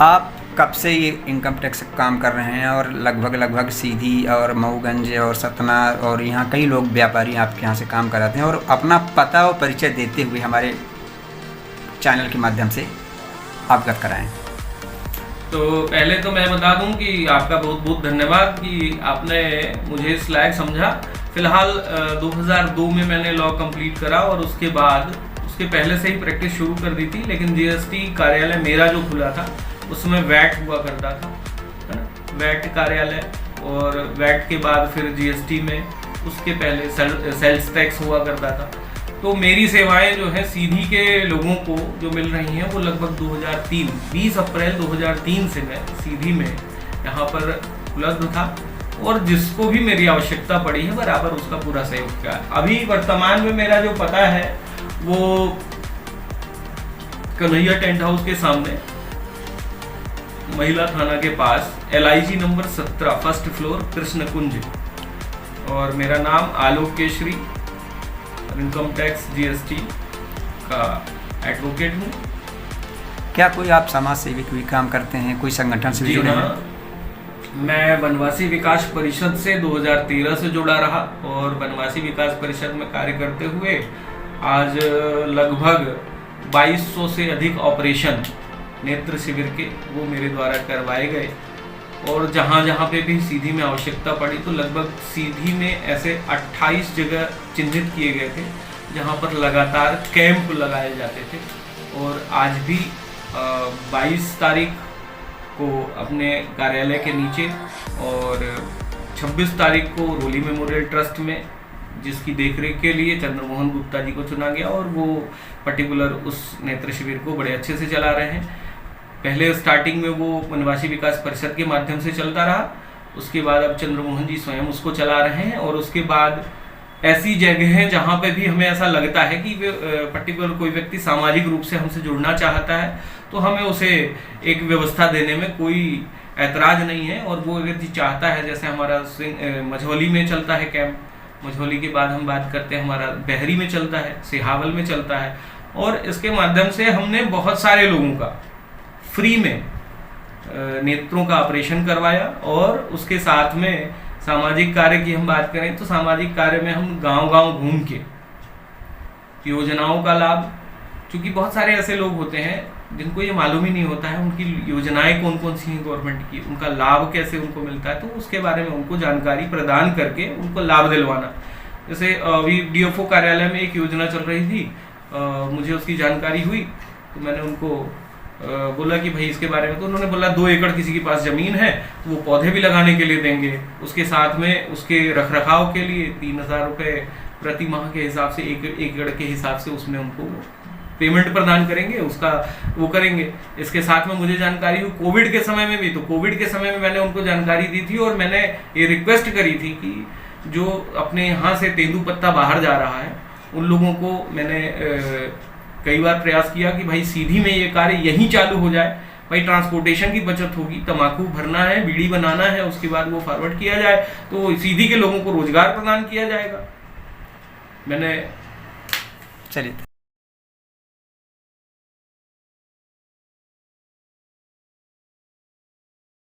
आप कब से ये इनकम टैक्स काम कर रहे हैं और लगभग सीधी और मऊगंज और सतना और यहाँ कई लोग व्यापारी आपके यहाँ से काम कराते हैं, और अपना पता और परिचय देते हुए हमारे चैनल के माध्यम से अवगत कराएं। तो पहले तो मैं बता दूं कि आपका बहुत बहुत धन्यवाद कि आपने मुझे इस लायक समझा। फिलहाल 2002 में मैंने लॉ कंप्लीट करा और उसके बाद उसके पहले से ही प्रैक्टिस शुरू कर दी थी, लेकिन जीएसटी कार्यालय मेरा जो खुला था उसमें वैट हुआ करता था, है ना, वैट कार्यालय, और वैट के बाद फिर जीएसटी में, उसके पहले सेल्स टैक्स हुआ करता था। तो मेरी सेवाएं जो है सीधी के लोगों को जो मिल रही हैं वो लगभग 20 अप्रैल 2003 से मैं सीधी में यहाँ पर उपलब्ध था, और जिसको भी मेरी आवश्यकता पड़ी है बराबर उसका पूरा सहयोग किया। अभी वर्तमान में मेरा जो पता है वो कन्हैया टेंट हाउस के सामने महिला थाना के पास LIG number 17 first floor Krishna Kunj, और मेरा नाम Alok Keshari, income tax GST का एडवोकेट हूँ। क्या कोई आप समाज सेविक भी काम करते हैं, कोई संगठन से भी जुड़े हैं? मैं वनवासी विकास परिषद से 2013 से जुड़ा रहा, और वनवासी विकास परिषद में कार्य करते हुए आज लगभग 2200 से अधिक ऑपरेशन नेत्र शिविर के वो मेरे द्वारा करवाए गए, और जहाँ जहाँ पे भी सीधी में आवश्यकता पड़ी तो लगभग सीधी में ऐसे 28 जगह चिन्हित किए गए थे जहाँ पर लगातार कैंप लगाए जाते थे। और आज भी 22 तारीख को अपने कार्यालय के नीचे और 26 तारीख को रोली मेमोरियल ट्रस्ट में, जिसकी देखरेख के लिए चंद्रमोहन गुप्ता जी को चुना गया, और वो पर्टिकुलर उस नेत्र शिविर को बड़े अच्छे से चला रहे हैं। पहले स्टार्टिंग में वो वनवासी विकास परिषद के माध्यम से चलता रहा, उसके बाद अब चंद्रमोहन जी स्वयं उसको चला रहे हैं, और उसके बाद ऐसी जगह हैं जहाँ पे भी हमें ऐसा लगता है कि पर्टिकुलर कोई व्यक्ति सामाजिक रूप से हमसे जुड़ना चाहता है तो हमें उसे एक व्यवस्था देने में कोई ऐतराज नहीं है। और वो व्यक्ति चाहता है, जैसे हमारा मझौली में चलता है कैंप, मझौली के बाद हम बात करते हैं हमारा बहरी में चलता है, सिहावल में चलता है, और इसके माध्यम से हमने बहुत सारे लोगों का फ्री में नेत्रों का ऑपरेशन करवाया। और उसके साथ में सामाजिक कार्य की हम बात करें तो सामाजिक कार्य में हम गांव-गांव घूम के योजनाओं का लाभ, क्योंकि बहुत सारे ऐसे लोग होते हैं जिनको ये मालूम ही नहीं होता है उनकी योजनाएं कौन कौन सी हैं गवर्नमेंट की, उनका लाभ कैसे उनको मिलता है, तो उसके बारे में उनको जानकारी प्रदान करके उनको लाभ दिलवाना। जैसे अभी DFO कार्यालय में एक योजना चल रही थी, मुझे उसकी जानकारी हुई तो मैंने उनको बोला कि भाई इसके बारे में, तो उन्होंने बोला 2 एकड़ किसी के पास ज़मीन है तो वो पौधे भी लगाने के लिए देंगे, उसके साथ में उसके रखरखाव के लिए 3000 रुपये प्रति माह के हिसाब से, एक एकड़ के हिसाब से उसमें उनको पेमेंट प्रदान करेंगे, उसका वो करेंगे। इसके साथ में मुझे जानकारी हुई कोविड के समय में भी, तो कोविड के समय में मैंने उनको जानकारी दी थी और मैंने ये रिक्वेस्ट करी थी कि जो अपने यहाँ से तेंदूपत्ता बाहर जा रहा है उन लोगों को मैंने कई बार प्रयास किया कि भाई सीधी में ये कार्य यहीं चालू हो जाए, भाई ट्रांसपोर्टेशन की बचत होगी, तम्बाकू भरना है, बीड़ी बनाना है, उसके बाद वो फॉरवर्ड किया जाए तो सीधी के लोगों को रोजगार प्रदान किया जाएगा। मैंने चलिए